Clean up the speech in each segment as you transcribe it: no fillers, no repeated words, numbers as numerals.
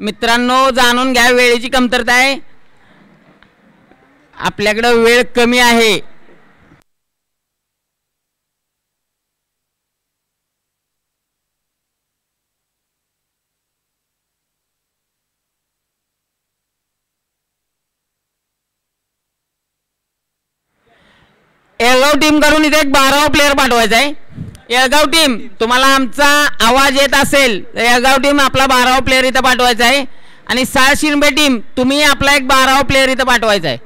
मित्रांनो जाणून घ्या, वेळेची कमतरता आहे, आपल्याकडे वेळ कमी आहे. येळगाव टीम कडून इथे एक 12वा प्लेयर पाठवायचा आहे. येळगाव टीम, तुम्हाला आमचा आवाज येत असेल तर येळगाव टीम आपला 12वा प्लेयर इथं पाठवायचा आहे. आणि साळशिरंबे टीम, तुम्ही आपला एक 12वा प्लेयर इथं पाठवायचा आहे.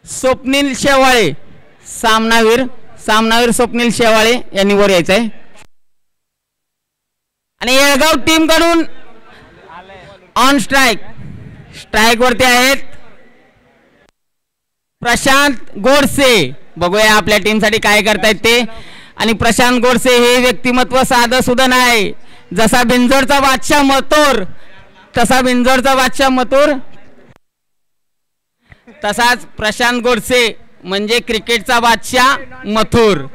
स्वप्नील शेवाळे, सामनावीर स्वप्नील शेवाळे यांनी वर यायचं आहे. आणि येळगाव टीम कडून ऑन स्ट्राइक वरती आहेत प्रशांत गोडसे. बघूया आपल्या टीम साठी काय करतायत ते. आणि प्रशांत गोडसे हे व्यक्तिमत्व साधं सुद्धा नाही. जसा बिंजोडचा बादशाह मथुर, तसाच प्रशांत गोडसे म्हणजे क्रिकेटचा बादशाह मथुर.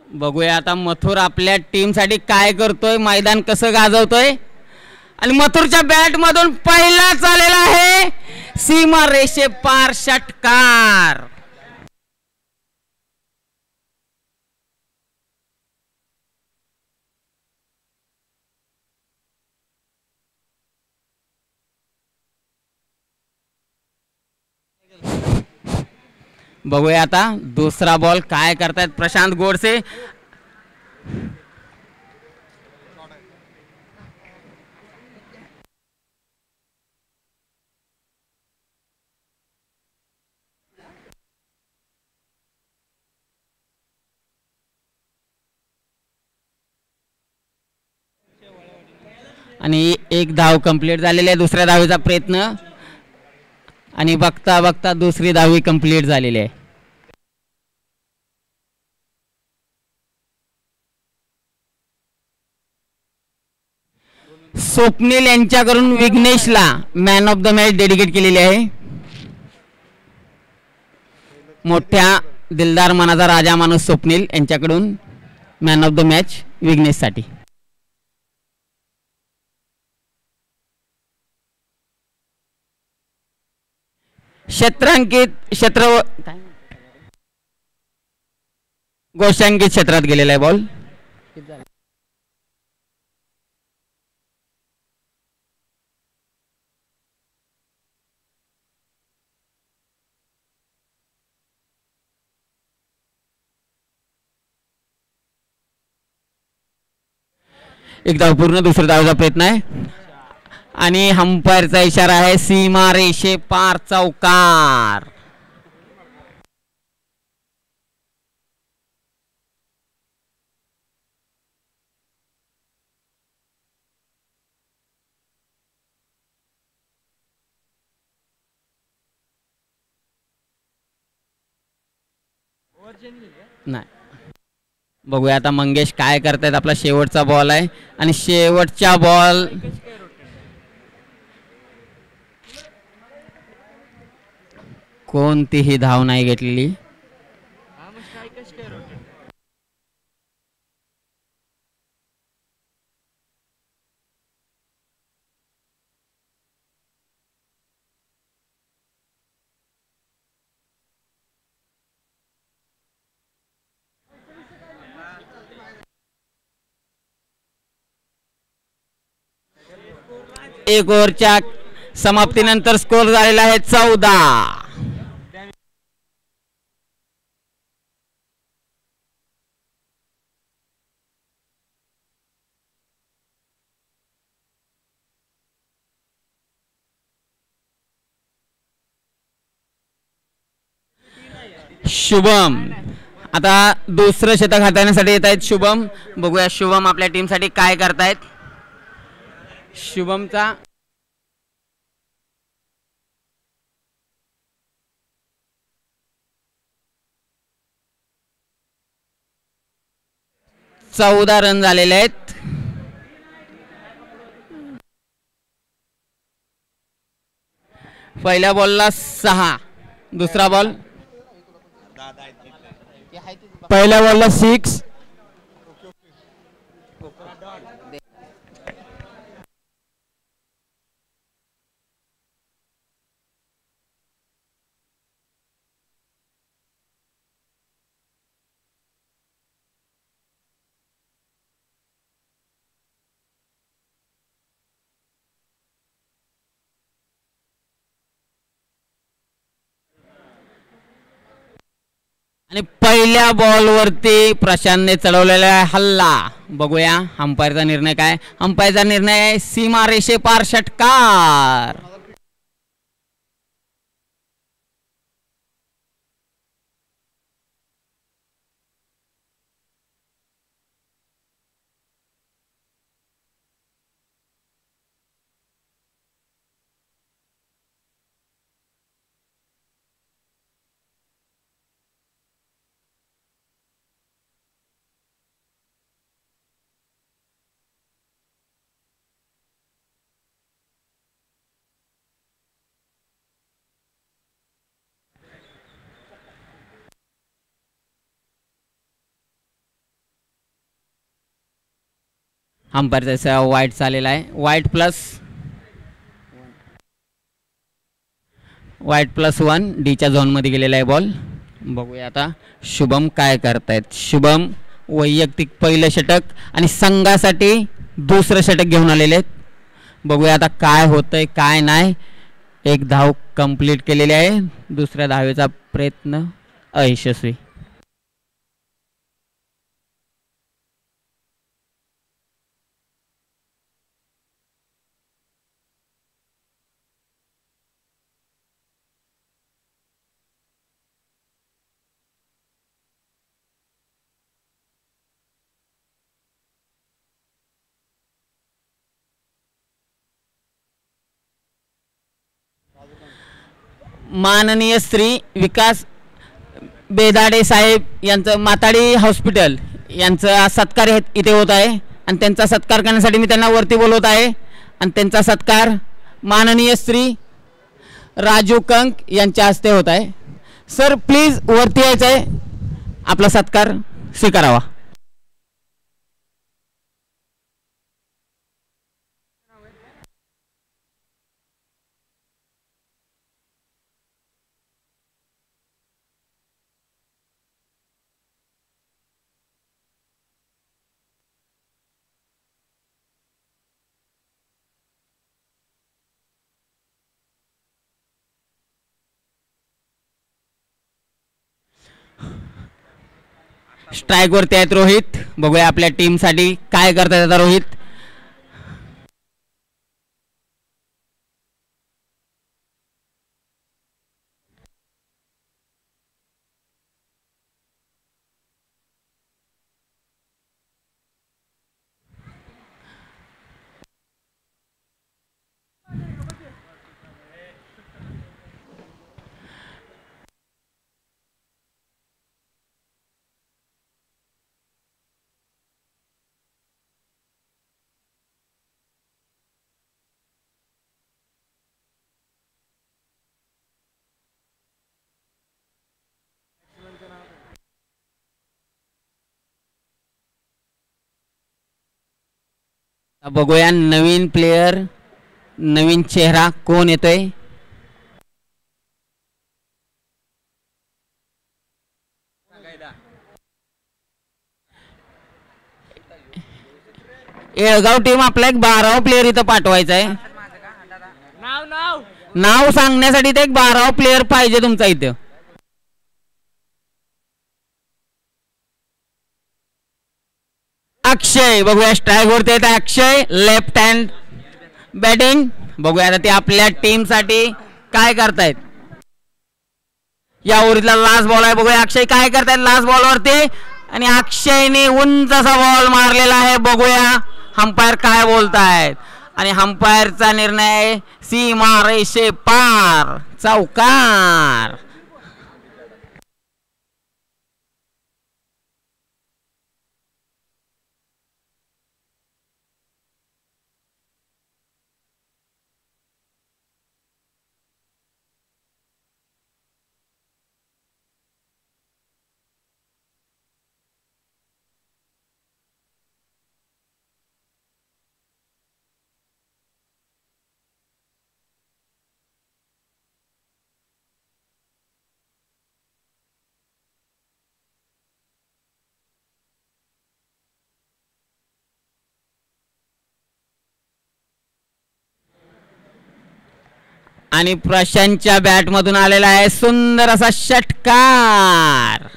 बघूया आता मथुर आपल्या टीम साठी काय करतोय, मैदान कसं गाजवतोय. आणि मथुरच्या बॅट मधून पहिलाच आलेला आहे सीमा रेषे पार षटकार. बघूया आता दुसरा बॉल काय करतायत प्रशांत गोडसे. आणि एक धाव कंप्लीट झालेली आहे. दुसऱ्या धावेचा प्रयत्न आणि बघता बघता दुसरी धावी कंप्लीट झालेली आहे. स्वप्नील यांच्याकडून विघ्नेशला man of the match dedicate केलेली आहे. मोठ्या दिलदार मनाचा राजा माणूस स्वप्नील यांच्याकडून man of the match Vighnesh साठी. गोष्टांकित क्षेत्रात गेलेला आहे बॉल. एक धाव पूर्ण, दुसऱ्या धावाचा प्रयत्न आहे आणि अंपायरचा इशारा आहे सीमा रेषे पार चौकार. नाही बघूया आता मंगेश काय करतायत. आपला शेवटचा बॉल आहे आणि शेवटच्या बॉल कोणतीही धाव नाही घेतलेली. एक ओव्हरच्या समाप्तीनंतर स्कोर झालेला आहे 14. शुभम आता दुसरं शतक हाताळण्यासाठी येत आहेत. शुभम, बघूया शुभम आपल्या टीमसाठी काय करतायत. शुभमचा 14 रन झालेले आहेत. पहिल्या बॉलला 6, दुसरा बॉल पहिल्या बॉलला 6. आणि पहिल्या बॉलवरती प्रशांतने चढवलेला हल्ला. बघूया अंपायरचा निर्णय काय. अंपायरचा निर्णय आहे सीमा रेषे पार षटकार. अंपायरचा वाईट चालेला आहे. वाईट प्लस 1 डीच्या झोनमध्ये गेलेला आहे बॉल. बघूया आता शुभम काय करतायत. शुभम वैयक्तिक पहिलं षटक आणि संघासाठी दुसरं षटक घेऊन आलेले आहेत. बघूया आता काय होतंय काय नाही. एक धाव कंप्लीट केलेली आहे. दुसऱ्या धावेचा प्रयत्न अयशस्वी. माननीय श्री विकास बेदाडे साहेब यांचं माताडी हॉस्पिटल यांचा सत्कार इथे होत आहे आणि त्यांचा सत्कार करण्यासाठी मी त्यांना वरती बोलवत आहे. आणि त्यांचा सत्कार माननीय श्री राजू कंक यांच्या हस्ते होत आहे. सर प्लीज वरती यायचं आहे, आपला सत्कार स्वीकारावा. स्ट्राइक वरती आहेत रोहित. बघूया आपल्या टीम साठी काय करतात आता रोहित. बघूया नवीन प्लेयर, नवीन चेहरा कोण येतोय. येळगाव टीम आपला एक 12वा प्लेयर इथं पाठवायचा आहे. नाव सांगण्यासाठी ते एक 12वा प्लेयर पाहिजे तुमचा इथं. अक्षय बघूया स्ट्राईक वरती येत आहे. अक्षय लेफ्ट हँड बॅटिंग. बघूया आता ते आपल्या टीम साठी काय करतायत. या ओव्हरीतला लास्ट बॉल आहे. बघूया अक्षय काय करतायत लास्ट बॉल वरती. आणि अक्षयने उंच असा बॉल मारलेला आहे. बघूया अंपायर काय बोलतायत. आणि अंपायरचा निर्णय सीमा रेषे पार, चौकार. आणि प्रशांतच्या बॅट मधून आलेला आहे सुंदर असा षटकार.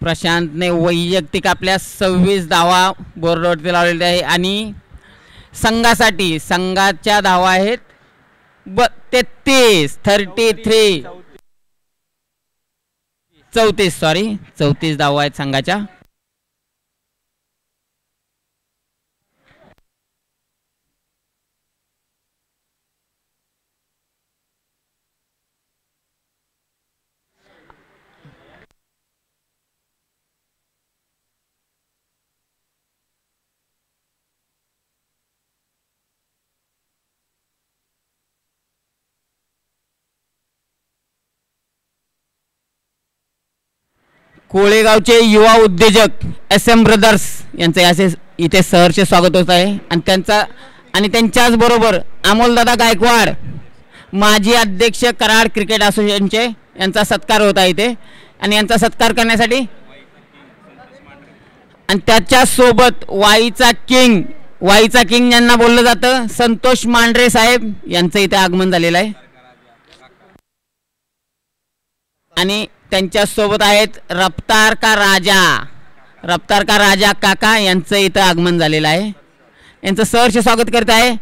प्रशांतने वैयक्तिक आपल्या 26 धावा बोर्डवरती लावलेले आहे. आणि संघाच्या धावा आहेत 34 धावा आहेत संघाच्या. कोळेगावचे युवा उद्योजक SM ब्रदर्स यांचे असे इथे सहर्ष स्वागत होत आहे. आणि त्यांच्याच बरोबर अमोलदादा गायकवाड माजी अध्यक्ष कराड क्रिकेट असोसिएशनचे यांचा सत्कार होत आहे इथे. आणि यांचा सत्कार करण्यासाठी आणि त्याच्या सोबत वाईचा किंग यांना बोललं जातं संतोष मांढरे साहेब यांचं इथे आगमन झालेलं आहे. आणि त्यांच्या सोबत आहेत रफ्तार का राजा काका यांचं इथं आगमन झालेलं आहे. यांचं सहर्ष स्वागत करत आहे.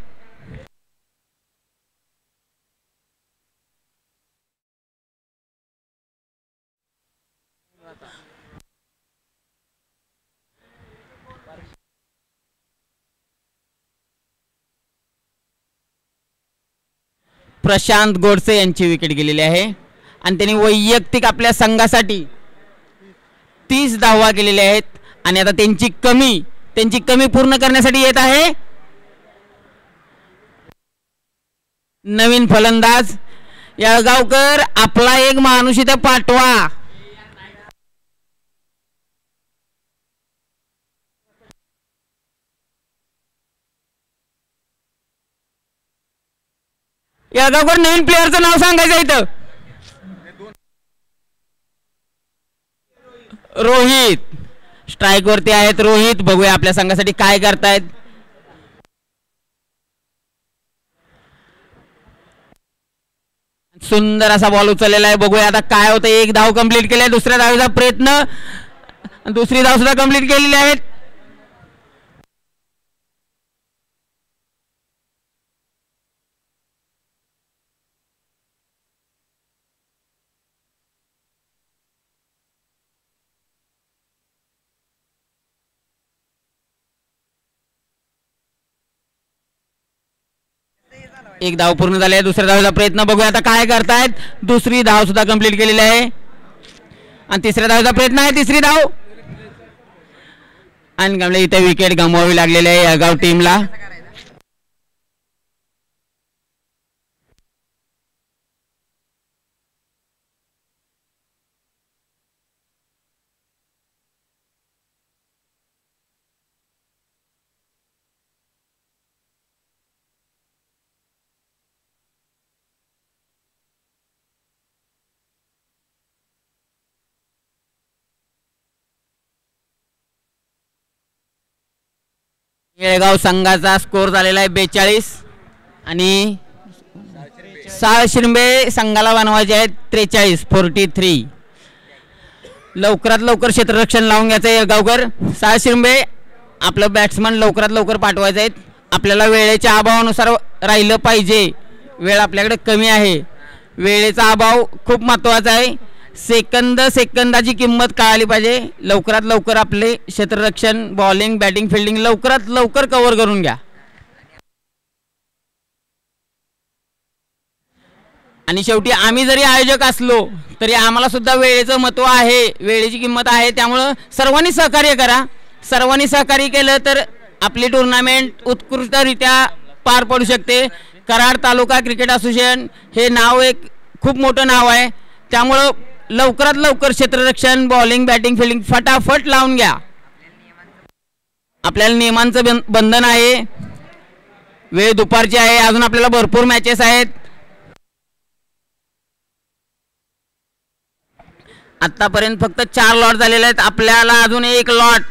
प्रशांत गोडसे यांची विकेट गेलेली आहे. आणि त्यांनी वैयक्तिक आपल्या संघासाठी 30 धावा केलेल्या आहेत. आणि आता त्यांची कमी पूर्ण करण्यासाठी येत आहे नवीन फलंदाज येळगावकर. आपला एक माणूस इथे पाठवा. येळगावकर नवीन प्लेअरचं नाव सांगायचं इथं. रोहित स्ट्राईक वरती आहेत. रोहित बघूया आपल्या संघासाठी काय करतायत. सुंदर असा बॉल उचललेला आहे. बघूया आता काय होतं. एक धाव कंप्लीट केलाय. दुसऱ्या धावेचा प्रयत्न. दुसरी धाव सुद्धा कंप्लीट केलेली आहे. एक धाव पूर्ण झाली आहे. दुसऱ्या धावेचा प्रयत्न. बघूया आता काय करतायत. दुसरी धाव सुद्धा कंप्लीट केलेली आहे. आणि तिसऱ्या धावेचा प्रयत्न आहे. तिसरी धाव. आणि इथे विकेट गमवावी लागलेली आहे येळगाव टीमला. येळगाव संघाचा स्कोर झालेला आहे 42 आणि साळ शिरंबे संघाला बनवायचे आहेत 43. लवकरात लवकर क्षेत्ररक्षण लावून घ्यायचं आहे येळगावकर. साळ शिरंबे आपलं बॅट्समन लवकरात लवकर पाठवायचं आहेत. आपल्याला वेळेच्या अभावानुसार राहिलं पाहिजे. वेळ आपल्याकडे कमी आहे. वेळेचा अभाव खूप महत्त्वाचा आहे. सेकंदाची किंमत कळाली पाहिजे. लवकरात लवकर आपले क्षेत्ररक्षण बॉलिंग बॅटिंग फिल्डिंग लवकरात लवकर कव्हर करून घ्या. आणि शेवटी आम्ही जरी आयोजक असलो तरी आम्हाला सुद्धा वेळेचं महत्त्व आहे. वेळेची किंमत आहे. त्यामुळं सर्वांनी सहकार्य करा. सर्वांनी सहकार्य केलं तर आपली टुर्नामेंट उत्कृष्टरित्या पार पडू शकते. कराड तालुका क्रिकेट असोसिएशन हे नाव एक खूप मोठं नाव आहे. त्यामुळं लवकरात लवकर क्षेत्ररक्षण बॉलिंग बॅटिंग फिल्डिंग फटाफट लावून घ्या. आपल्याला नियमांचं बंधन आहे. वेळ दुपारची आहे. अजून आपल्याला भरपूर मॅचेस आहेत. आतापर्यंत फक्त 4 लॉट झालेले आहेत. आपल्याला अजून एक लॉट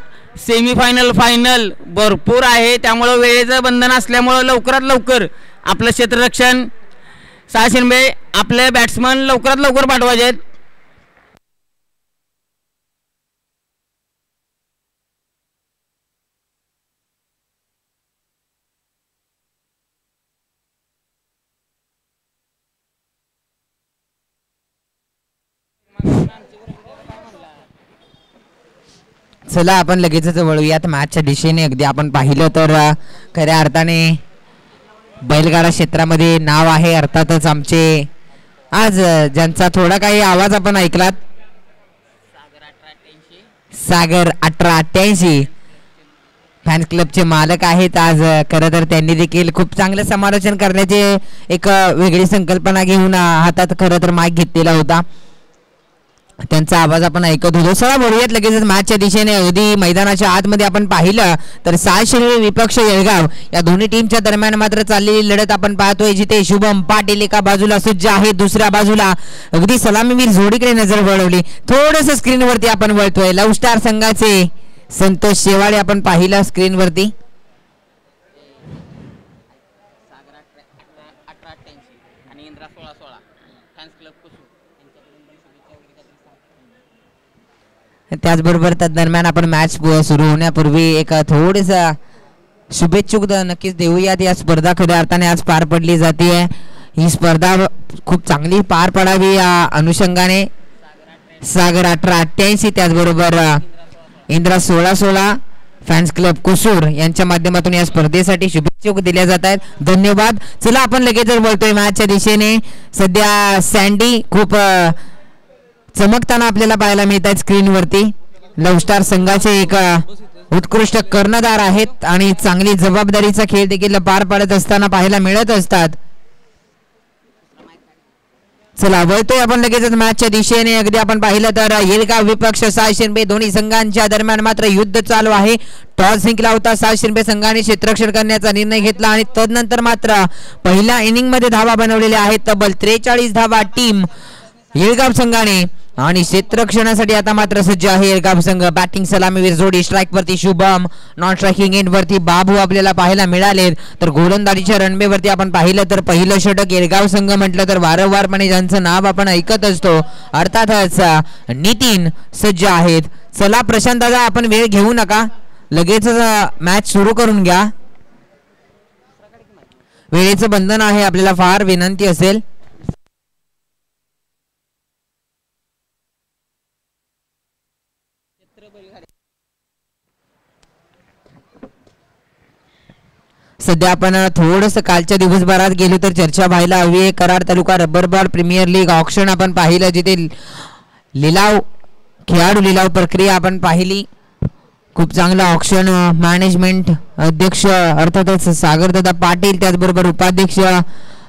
सेमीफायनल फायनल भरपूर आहे. त्यामुळं वेळेचं बंधन असल्यामुळं लवकरात लवकर आपलं क्षेत्ररक्षण साळ शिरंबे आपले बॅट्समन लवकरात लवकर पाठवायचे आहेत. चला आपण लगेचच वळूयात मॅचच्या दिशेने. अगदी आपण पाहिलं तर खऱ्या अर्थाने बैलगाडा क्षेत्रामध्ये नाव आहे. अर्थातच आमचे आज ज्यांचा थोडा काही आवाज आपण ऐकलात सागर 1888 फॅन क्लबचे मालक आहेत. आज खरं तर त्यांनी देखील खूप चांगलं समालोचन करण्याचे एक वेगळी संकल्पना घेऊन हातात खरं तर माईक घेतलेला होता. त्यांचा आवाज आपण ऐकत होतो. चला बोलूयात लगेच मॅचच्या दिशेने. अगदी मैदानाच्या आतमध्ये आपण पाहिलं तर साळ शिरंबे विपक्ष येळगाव या दोन्ही टीमच्या दरम्यान मात्र चाललेली लढत आपण पाहतोय. जिथे शुभम पाटील एका बाजूला सज्ज आहे, दुसऱ्या बाजूला अगदी सलामीवीर जोडीकडे नजर वळवली. थोडस स्क्रीनवरती आपण वळतोय. लव्ह स्टार संघाचे संतोष शेवाळे आपण पाहिलं स्क्रीनवरती. त्याचबरोबर त्या दरम्यान आपण मॅच सुरू होण्यापूर्वी एक थोडंसं शुभेच्छुक नक्कीच देऊयात. या स्पर्धा खऱ्या अर्थाने आज पार पडली जाते. ही स्पर्धा खूप चांगली पार पडावी या अनुषंगाने सागर 1888 त्याचबरोबर इंद्रा 1616 फॅन्स क्लब कुसूर यांच्या माध्यमातून या स्पर्धेसाठी शुभेच्छुक दिल्या जात आहेत. धन्यवाद. चला आपण लगेच बोलतोय मॅचच्या दिशेने. सध्या सँडी खूप चमकताना आपल्याला पाहायला मिळत आहेत स्क्रीनवरती. लव्ह स्टार संघाचे एक उत्कृष्ट कर्णधार आहेत आणि चांगली जबाबदारीचा खेळ देखील पार पाडत असताना पाहायला मिळत असतात. चला वळतोय आपण लगेच मॅचच्या दिशेने. अगदी आपण पाहिलं तर येळगाव विपक्ष साळ शिरंबे दोन्ही संघांच्या दरम्यान मात्र युद्ध चालू आहे. टॉस जिंकला होता साळ शिरंबे संघाने क्षेत्ररक्षण करण्याचा निर्णय घेतला आणि तदनंतर मात्र पहिल्या इनिंग मध्ये धावा बनवलेल्या आहेत. तब्बल 43 धावा टीम येळगाव संघाने आणि क्षेत्ररक्षणासाठी आता मात्र सज्ज आहे येळगाव संघ. बॅटिंग सलामीवीर जोडी स्ट्राईक वरती शुभम, नॉन स्ट्रायकिंग एंड वरती बाबू आपल्याला पाहायला मिळाले. तर गोलंदाजीच्या रनवेवरती आपण पाहिलं तर पहिलं षटक येळगाव संघ म्हटलं तर वारंवारपणे ज्यांचं नाव आपण ऐकत असतो अर्थातच नितीन सज्ज आहेत. चला प्रशांत दादा आपण वेळ घेऊ नका, लगेच मॅच सुरू करून घ्या. वेळेचं बंधन आहे, आपल्याला फार विनंती असेल. सध्या आपण थोडंसं कालच्या दिवसभरात गेलो तर चर्चा व्हायला हवी. Karad taluka rubber ball premier league auction आपण पाहिलं, जिथे लिलाव खेळाडू लिलाव प्रक्रिया आपण पाहिली. खूप चांगला ऑक्शन मॅनेजमेंट अध्यक्ष अर्थातच सागरदादा पाटील, त्याचबरोबर उपाध्यक्ष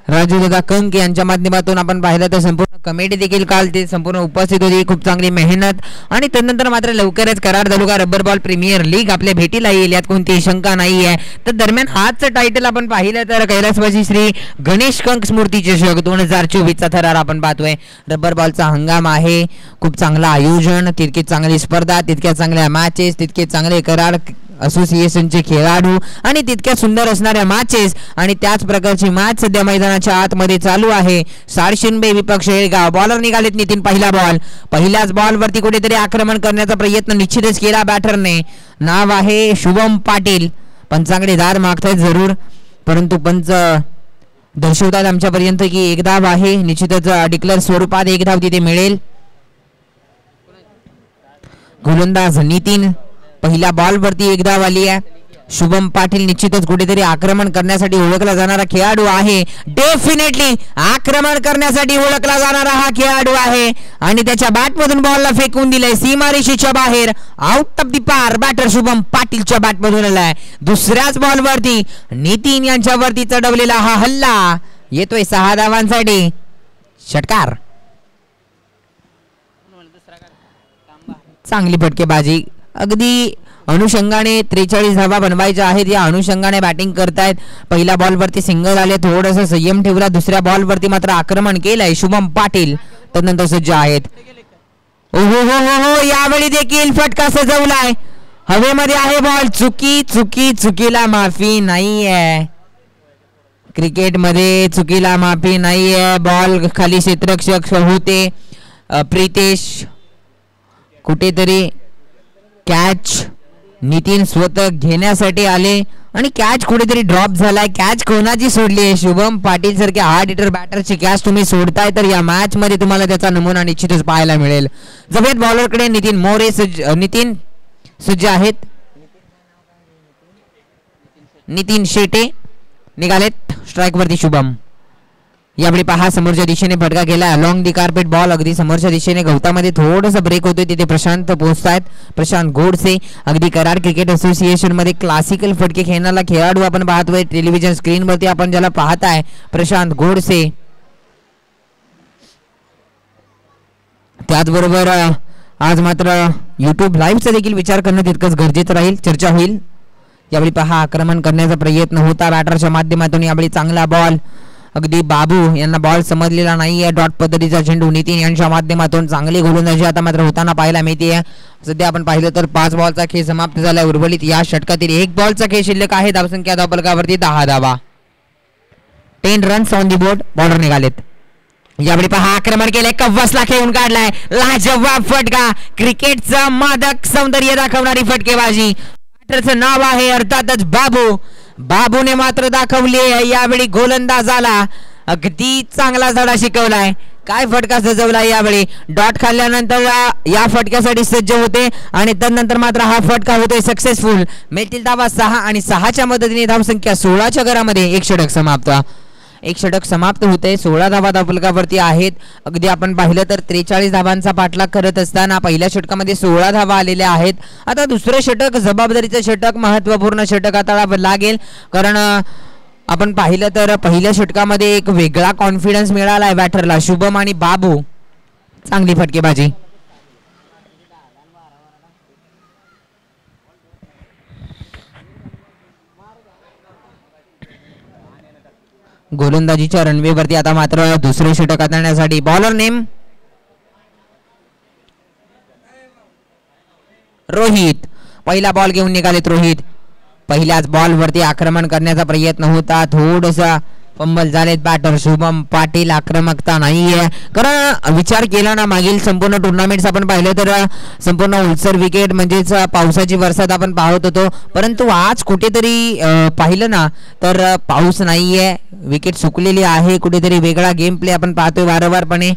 राजूदादा कंक यांच्या माध्यमातून आपण पाहिलं तर संपूर्ण कमिटी देखील काल ते संपूर्ण उपस्थित होती. खूप चांगली मेहनत आणि त्यानंतर मात्र लवकरच Karad taluka rubber ball premier league आपल्या भेटीला येईल, यात कोणतीही शंका नाही आहे. तर दरम्यान आजचं टायटल आपण पाहिलं तर कैलासवासी श्री गणेश कंक स्मृती चषक 2024चा थरार आपण पाहतोय. रबर बॉलचा हंगाम आहे, खूप चांगला आयोजन, तितकी चांगली स्पर्धा, तितक्या चांगल्या मॅचेस, तितके चांगले कराड असोसिएशनचे खेळाडू आणि तितक्या सुंदर असणाऱ्या मॅचेस आणि त्याच प्रकारची मॅच सध्या मैदानाच्या आतमध्ये चालू आहे. साळशिंबे विपक्ष येळगाव. बॉलर निघालेत नितीन. पहिला बॉल. पहिल्याच बॉलवरती कुठेतरी आक्रमण करण्याचा प्रयत्न निश्चितच केला बॅटरने. नाव आहे शुभम पाटील. पंचांकडे दाद मागतायत जरूर, परंतु पंच दर्शवतात आमच्यापर्यंत की एक धाव आहे. निश्चितच डिक्लेअर स्वरूपात एक धाव तिथे मिळेल. गोलंदाज नितीन. पहिल्या बॉलवरती एक धाव आली आहे. शुभम पाटील निश्चितच कुठेतरी आक्रमण करण्यासाठी ओळखला जाणारा खेळाडू आहे. डेफिनेटली आक्रमण करण्यासाठी ओळखला जाणारा हा खेळाडू आहे आणि त्याच्या बॅटमधून बॉलला फेकून दिलंय सीमारेषेच्या बाहेर. आउट ऑफ द पार. बॅटर शुभम पाटीलच्या बॅटमधून आलाय. दुसऱ्याच बॉलवरती नितीन यांच्यावरती चढवलेला हा हल्ला येतोय 6 धावांसाठी. षटकार. चांगली फटकेबाजी. अगदी अनुषंगाने 43 धावा बनवायच्या आहेत. या अनुषंगाने बॅटिंग करतायत. पहिल्या बॉलवरती सिंगल आले, थोडासा संयम ठेवला. दुसऱ्या बॉलवरती मात्र आक्रमण केलंय शुभम पाटील. तदनंतर सज्ज आहेत. ओहो हो हो हो, यावेळी देखील फटका सजवलाय. हवेमध्ये आहे बॉल. चुकीला माफी नाहीये. क्रिकेटमध्ये चुकीला माफी नाहीये. बॉल खाली क्षेत्ररक्षक होते. प्रितेश कुठेतरी कॅच नितीन स्वतः घेण्यासाठी आले आणि कॅच कुठेतरी ड्रॉप झालाय. कॅच कोणाची सोडली आहे? शुभम पाटील सारख्या हार्ड हिटर बॅटरची कॅच तुम्ही सोडताय तर या मॅच मध्ये तुम्हाला त्याचा नमुना निश्चितच पाहायला मिळेल. जबेत बॉलरकडे नितीन मोरे नितीन सज्ज आहेत. नितीन शेटे निघालेत स्ट्राइक वरती. शुभम यावेळी पहा समोरच्या दिशेने फटका गेला. Along the carpet ball. अगदी समोरच्या दिशेने गवतामध्ये थोडंसं ब्रेक होतोय. तिथे प्रशांत पोहोचतायत. प्रशांत गोडसे अगदी कराड क्रिकेट असोसिएशन मध्ये क्लासिकल फटके खेळणारा खेळाडू आपण पाहतोय टेलिव्हिजन स्क्रीन वरती. आपण ज्याला पाहताय प्रशांत गोडसे. त्याचबरोबर आज मात्र युट्यूब लाईव्हचा देखील विचार करणं तितकंच गरजेचं राहील. चर्चा होईल. यावेळी पहा आक्रमण करण्याचा प्रयत्न होता बॅटरच्या माध्यमातून. यावेळी चांगला बॉल. अगदी बाबू यांना बॉल समजलेला नाहीये. डॉट पद्धतीचा चेंडू नितीन यांच्या माध्यमातून चांगली गोलंदाजी आता मात्र होताना पाहायला मिळते. सध्या आपण पाहिलं तर 5 बॉलचा खेळ समाप्त झाला. उर्वरित या षटकातील 1 बॉलचा खेळ शिल्लक आहे. धावसंख्या धावफलकावरती 10 धावा. 10 runs on the board. Bowler निघालेत. यावेळी पहा आक्रमण केलंय. कव्वासला खेळून काढलाय. लाजवाब फटका. क्रिकेटचं मादक सौंदर्य दाखवणारी फटकेबाजी. बॅटरचं नाव आहे अर्थातच बाबू. बाबूने मात्र दाखवली यावेळी गोलंदाजाला अगदी चांगला धडा शिकवलाय. काय फटका सजवलाय यावेळी. डॉट खाल्ल्यानंतर या फटक्यासाठी सज्ज होते आणि त्यानंतर मात्र हा फटका होतोय सक्सेसफुल. मिळतील धावा 6 आणि 6च्या मदतीने धावसंख्या 16च्या घरामध्ये एक षटक समाप्त होते. 16 धावा धावफलकावरती आहेत. अगदी आपण पाहिलं तर 43 धावांचा पाठलाग करत असताना पहिल्या षटकामध्ये 16 धावा आलेल्या आहेत. आता दुसरं षटक जबाबदारीचं षटक, महत्वपूर्ण षटक आता लागेल. कारण आपण पाहिलं तर पहिल्या षटकामध्ये एक वेगळा कॉन्फिडन्स मिळाला आहे बॅटरला. शुभम आणि बाबू. चांगली फटकेबाजी. गोलंदाजीच्या रनवेवरती आता मात्र दुसरे षटक हाताळण्यासाठी बॉलर नेम रोहित. पहिला बॉल घेऊन निघालेत रोहित. पहिल्याच बॉलवरती आक्रमण करण्याचा प्रयत्न होता. थोडंसं फंबल झालेत बॅटर शुभम पाटील. आक्रमकता नाहीये. कारण विचार केला ना मागील संपूर्ण टुर्नामेंट्स आपण पाहिलं तर संपूर्ण उलसर विकेट म्हणजेच पावसाची वरसाद आपण पाहत होतो. परंतु आज कुठेतरी पाहिलं ना तर पाऊस नाहीये. विकेट सुकलेली आहे. कुठेतरी वेगळा गेम प्ले आपण पाहतोय वारंवारपणे.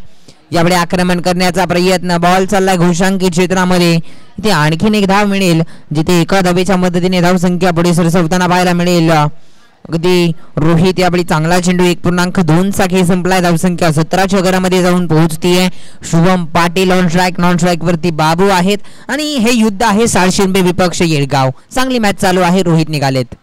यावेळी आक्रमण करण्याचा प्रयत्न. बॉल चाललाय घोषांकित क्षेत्रामध्ये. इथे आणखीन एक धाव मिळेल जिथे एका धावेच्या मदतीने धावसंख्या पुढे सरसवताना पाहायला मिळेल. अगदी रोहित यावेळी चांगला चेंडू. 1.2चा खेळ संपलाय. धावसंख्या 17च्या घरामध्ये जाऊन पोहोचतीये. Shubham Patil on strike. Non strike वरती बाबू आहेत आणि हे युद्ध आहे साळशिंबे विपक्ष येळगाव. चांगली मॅच चालू आहे. रोहित निघालेत.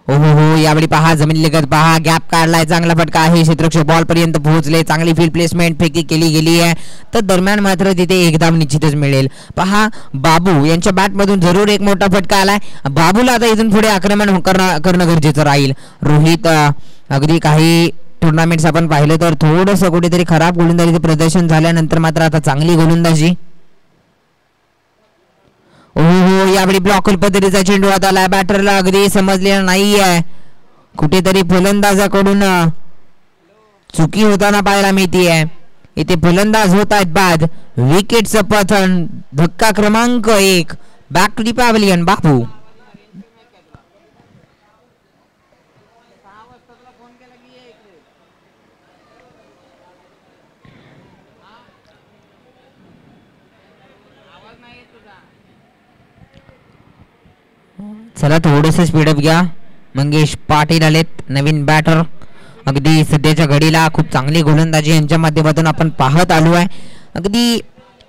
हो यावेळी पहा जमिनीलगत पहा गॅप काढलाय. चांगला फटका आहे. क्षेत्ररक्षक बॉल पर्यंत पोहोचले. चांगली फील्ड प्लेसमेंट फेकी केली गेली आहे. तर दरम्यान मात्र तिथे एक धाव निश्चितच मिळेल. पहा बाबू यांच्या बॅट मधून जरूर एक मोठा फटका आलाय. बाबूला आता इथून पुढे आक्रमण करणं गरजेचं राहील. रोहित अगदी काही टुर्नामेंट्स आपण पाहिलं तर थोडंसं कुठेतरी खराब गोलंदाजीचे प्रदर्शन झाल्यानंतर मात्र आता चांगली गोलंदाजी. यावेळी ब्लॉकर पद्धतीचा चेंडू आता आलाय, बॅटरला अगदी समजलेला नाहीये, कुठेतरी फलंदाजाकडून चुकी होताना पाहायला मिळतीये. इथे फलंदाज होत आहेत बाद. विकेटचं पतन, धक्का क्रमांक 1. Back to the pavilion. Bapu चला थोडस स्पीडअप घ्या. मंगेश पाटील आलेत नवीन बॅटर. अगदी सध्याच्या घडीला खूप चांगली गोलंदाजी यांच्या माध्यमातून आपण पाहत आलो आहे. अगदी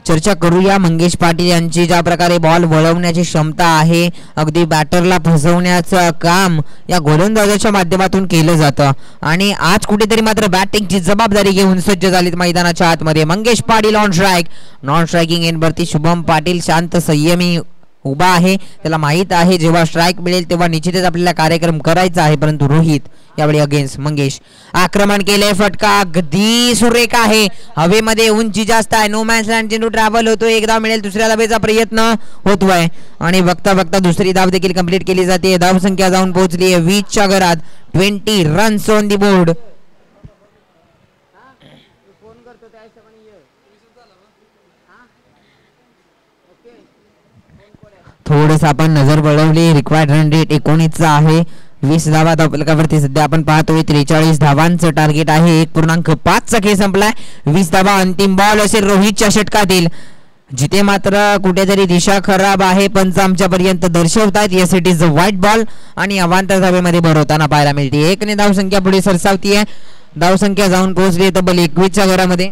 चर्चा करूया मंगेश पाटील यांची ज्या प्रकारे बॉल वळवण्याची क्षमता आहे, अगदी बॅटरला फसवण्याचं काम या गोलंदाजाच्या माध्यमातून केलं जातं आणि आज कुठेतरी मात्र बॅटिंगची जबाबदारी घेऊन सज्ज झालीत मैदानाच्या आतमध्ये. Mangesh Patil on strike. Non striking एंडवरती शुभम पाटील शांत संयमी उभा आहे. त्याला माहित आहे जेव्हा स्ट्राईक मिळेल तेव्हा निश्चितच आपल्याला कार्यक्रम करायचा आहे. परंतु रोहित यावेळी अगेन्स्ट मंगेश आक्रमण केले. फटका अगदी सुरेख आहे. हवेमध्ये उंची जास्त आहे. नो मॅन्स लँड चेंडू ट्रॅव्हल होतो. एक धाव मिळेल, दुसऱ्या धावेचा प्रयत्न होतोय आणि बघता बघता दुसरी धाव देखील कंप्लीट केली जाते. धाव संख्या जाऊन पोहोचली आहे 20 च्या घरात. 20 रन्स ऑन दी बोर्ड. थोडस आपण नजर वळवली. रिक्वायर्ड रन रेट 19 चा आहे. 20 धावा धावफलकावरती सध्या आपण पाहतोय. 43 धावांचं टार्गेट आहे. 1.5 चा खेळ संपलाय. 20 धावा अंतिम बॉल असेल रोहितच्या षटकातील, जिथे मात्र कुठेतरी दिशा खराब आहे. पंच आमच्या पर्यंत दर्शवतायत yes it is a white ball आणि अवांतर धावेमध्ये भरवताना पाहायला मिळते. 1 ने धाव संख्या पुढे सरसावतीये. धाव संख्या जाऊन पोहोचली तब्बल 21 च्या घरामध्ये.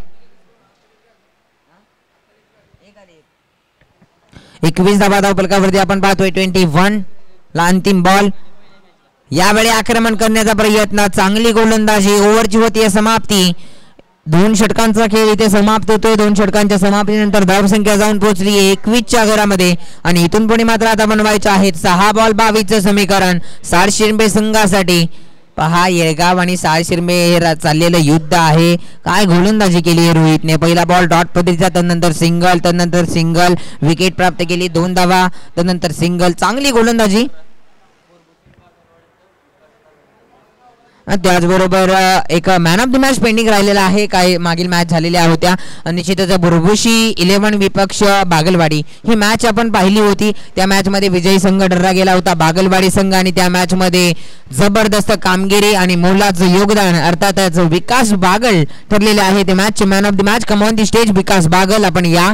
21 धावा धावफलकावरती आपण पाहतोय. 21 ला अंतिम बॉल. यावेळी आक्रमण करण्याचा प्रयत्न, चांगली गोलंदाजी. ओव्हरची होती समाप्ती. 2 षटकांचा खेळ इथे समाप्त होतोय. 2 षटकांच्या समाप्तीनंतर धावसंख्या जाऊन पोहोचली 21 च्या घरामध्ये आणि इथून पुढे मात्र आता बनवायचे आहेत 6 बॉल 22 चं समीकरण सार शिरंबे संघासाठी. पहा येळगाव आणि सार शिरंबे हे चाललेलं युद्ध आहे. काय गोलंदाजी केली आहे रोहितने. पहिला बॉल डॉट पद्धतीचा, त्यानंतर सिंगल, विकेट प्राप्त केली. 2 धावा, त्यानंतर सिंगल. चांगली गोलंदाजी. त्याचबरोबर एक man of the match pending राहिलेला आहे. काही मागील मॅच झालेल्या होत्या. निश्चितच बुरबुशी 11 विपक्ष बागलवाडी ही मॅच आपण पाहिली होती. त्या मॅच मध्ये विजयी संघ ठरला गेला होता बागलवाडी संघ आणि त्या मॅच मध्ये जबरदस्त कामगिरी आणि मोलाचं योगदान अर्थातच विकास बागल ठरलेले आहे. ते मॅचचे man of the match. Come on the stage Vikas Bagal. आपण या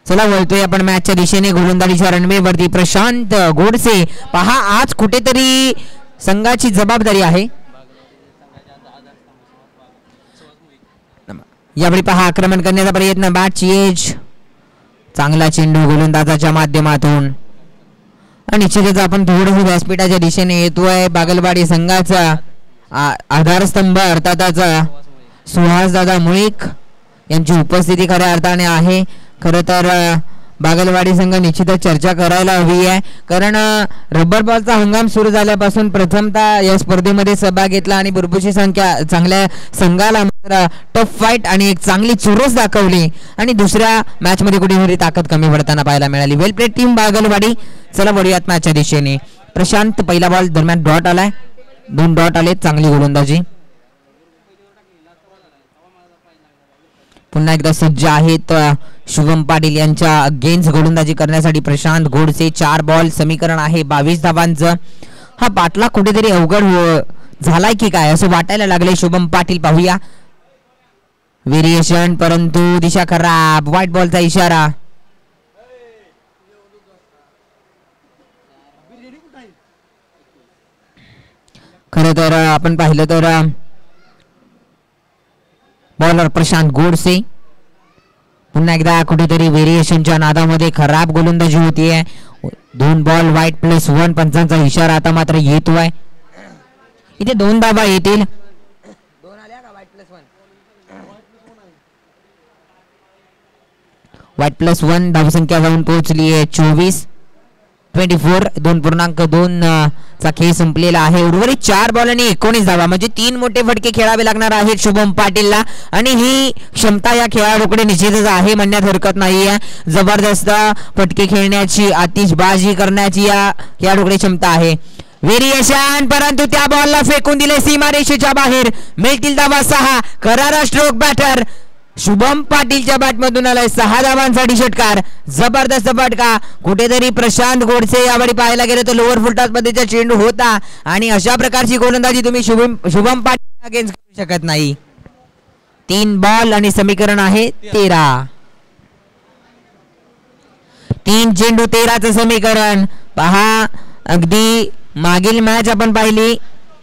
चला वळतोय आपण मॅचच्या दिशेने. गोलंदाजीच्या रनवेवरती प्रशांत गोडसे. पहा आज कुठेतरी संघाची जबाबदारी आहे. यावेळी पहा आक्रमण करण्याचा प्रयत्न. बॅटची एज. चांगला चेंडू गोलंदाजाच्या माध्यमातून आणि निश्चितच आपण थोडंसं व्यासपीठाच्या दिशेने येतोय. बागलवाडी संघाचा आधारस्तंभ अर्थातच सुहास दादा मुळीक यांची उपस्थिती खऱ्या अर्थाने आहे. खरं तर बागलवाडी संघ निश्चितच चर्चा करायला हवी आहे, कारण रबर बॉलचा हंगाम सुरू झाल्यापासून प्रथमतः या स्पर्धेमध्ये सहभाग घेतला आणि बुरबुशी चांगल्या संघाला मात्र टफ फाईट आणि एक चांगली चुरस दाखवली आणि दुसऱ्या मॅच मध्ये कुठेतरी ताकद कमी पडताना पाहायला मिळाली. वेल प्लेड टीम बागलवाडी. चला वळूयात मॅचच्या दिशेने. प्रशांत पहिला बॉल दरम्यान डॉट आलाय. 2 डॉट आले. चांगली गोलंदाजी. पुन्हा एकदा सज्ज आहेत शुभम पाटील यांच्या अगेन्स्ट गोलंदाजी करण्यासाठी प्रशांत गोडसे. 4 बॉल समीकरण आहे 22 धावांचं. हा पाटला कुठेतरी अवघड झालाय की काय असं वाटायला लागले शुभम पाटील. पाहूया व्हेरिएशन, परंतु दिशा खराब. व्हाईट बॉलचा इशारा. खरं तर आपण पाहिलं तर बॉलर प्रशांत गोडसे पुन्हा एकदा कुठेतरी व्हेरिएशनच्या नादामध्ये खराब गोलंदाजी होतीये. 2 बॉल व्हाईट+1 पंचांचा इशारा आता मात्र येतोय. इथे 2 धावा येतील. 2 आल्या का व्हाईट+1 धावसंख्या जाऊन पोहोचली आहे 24. 24 2.2 चा खेळ संपलेला आहे. उर्वरित 4 बॉल आणि 19 धावा म्हणजे 3 मोठे फटके खेळावे लागणार आहेत शुभम पाटीलला आणि ही क्षमता या खेळाडूकडे निश्चितच आहे म्हणण्यात हरकत नाहीये. जबरदस्त फटके खेळण्याची आतिषबाजी करण्याची या खेळाडूकडे क्षमता आहे. व्हेरिएशन परंतु त्या बॉलला फेकून दिले सीमारेषेच्या बाहेर. मिळतील धावा 6. करारा स्ट्रोक बॅटर शुभम पाटीलच्या बॅटमधून आलाय 6 धावांसाठी षटकार. जबरदस्त फटका. कुठेतरी प्रशांत गोडसे यावेळी पाहायला गेले तर लोअर फुलटॉस पद्धतीचा चेंडू होता आणि अशा प्रकारची गोलंदाजी तुम्ही शुभम पाटील अगेन्स्ट करू शकत नाही. 3 बॉल आणि समीकरण आहे 13. 3 चेंडू 13चं समीकरण. पहा अगदी मागील मॅच आपण पाहिली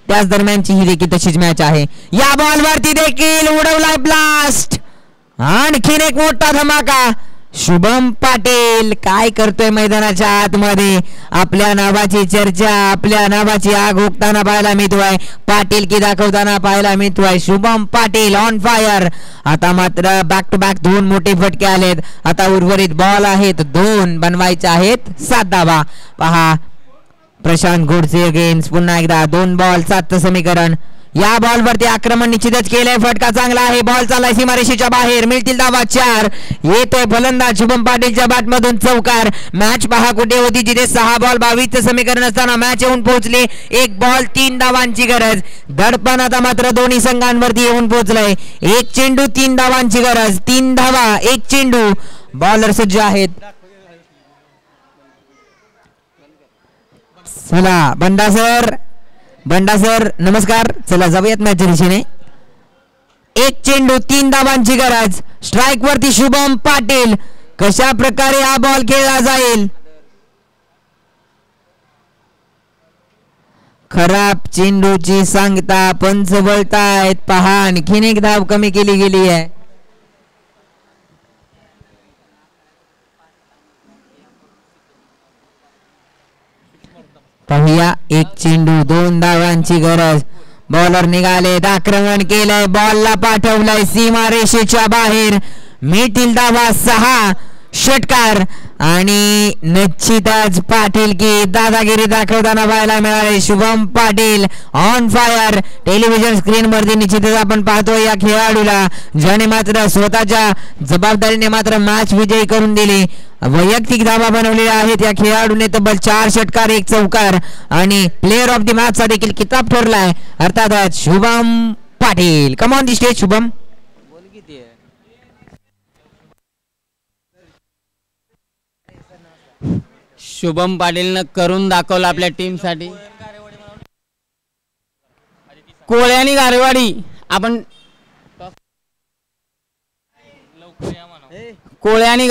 त्याच दरम्यानची ही देखील तशीच मॅच आहे. या बॉल वरती देखील उडवलाय ब्लास्ट. आणखीन एक मोठा धमाका. शुभम पाटील काय करतोय मैदानाच्या आतमध्ये. आपल्या नावाची चर्चा आपल्या नावाची आग उगताना पाहायला मिळतोय. पाटील की दाखवताना पाहायला मिळतोय. Shubham Patil on fire. आता मात्र बॅक टू बॅक 2 मोठे फटके आलेत. आता उर्वरित बॉल आहेत 2 बनवायचे आहेत 7 धावा. पहा प्रशांत गोडसे अगेन्स्ट पुन्हा एकदा 2 बॉल 7चं समीकरण. या बॉल वरती आक्रमण निश्चितच केलंय. फटका चांगला आहे. बॉल चाललाय सीमारेषेच्या बाहेर. मिळतील धावा 4. येतोय फलंदाज शुभम पाटीलच्या बॅटमधून चौकार. मॅच पहा कुठे होती जिथे 6 बॉल 22चं समीकरण असताना मॅच येऊन पोहोचली. 1 बॉल 3 धावांची गरज. दडपण आता मात्र दोन्ही संघांवरती येऊन पोहोचलंय. 1 चेंडू 3 धावांची गरज. 3 धावा 1 चेंडू. बॉलर सज्ज आहेत. चला बंडा सर नमस्कार. चला जाऊयात मॅचच्या दिशेने. 1 चेंडू 3 धावांची गरज. स्ट्राईक वरती शुभम पाटील. कशा प्रकारे हा बॉल खेळला जाईल. खराब चेंडूची सांगता पंच बोलतायत. पहा आणखीन एक धाव कमी केली गेली आहे. पाहूया 1 चेंडू 2 धावांची गरज. बॉलर निघालेत. आक्रमण केलंय. बॉलला पाठवलंय सीमारेषेच्या बाहेर. मिळतील धावा 6. षटकार आणि निश्चितच पाटील की दादागिरी दाखवताना पाहायला मिळाले. Shubham Patil on fire. Television screen वरती निश्चितच आपण पाहतोय या खेळाडूला ज्याने मात्र स्वतःच्या जबाबदारीने मात्र मॅच विजयी करून दिली. वैयक्तिक धावा बनवलेल्या आहेत या खेळाडूने. तब्बल 4 षटकार 1 चौकार आणि प्लेअर ऑफ द मॅच चा देखील किताब ठरलाय अर्थातच Shubham Patil. Come on the stage Shubham. Shubham पाटीलनं करून दाखवलं आपल्या टीम साठी. कोळ्यानी गारेवाडी आपण कोळ्यानी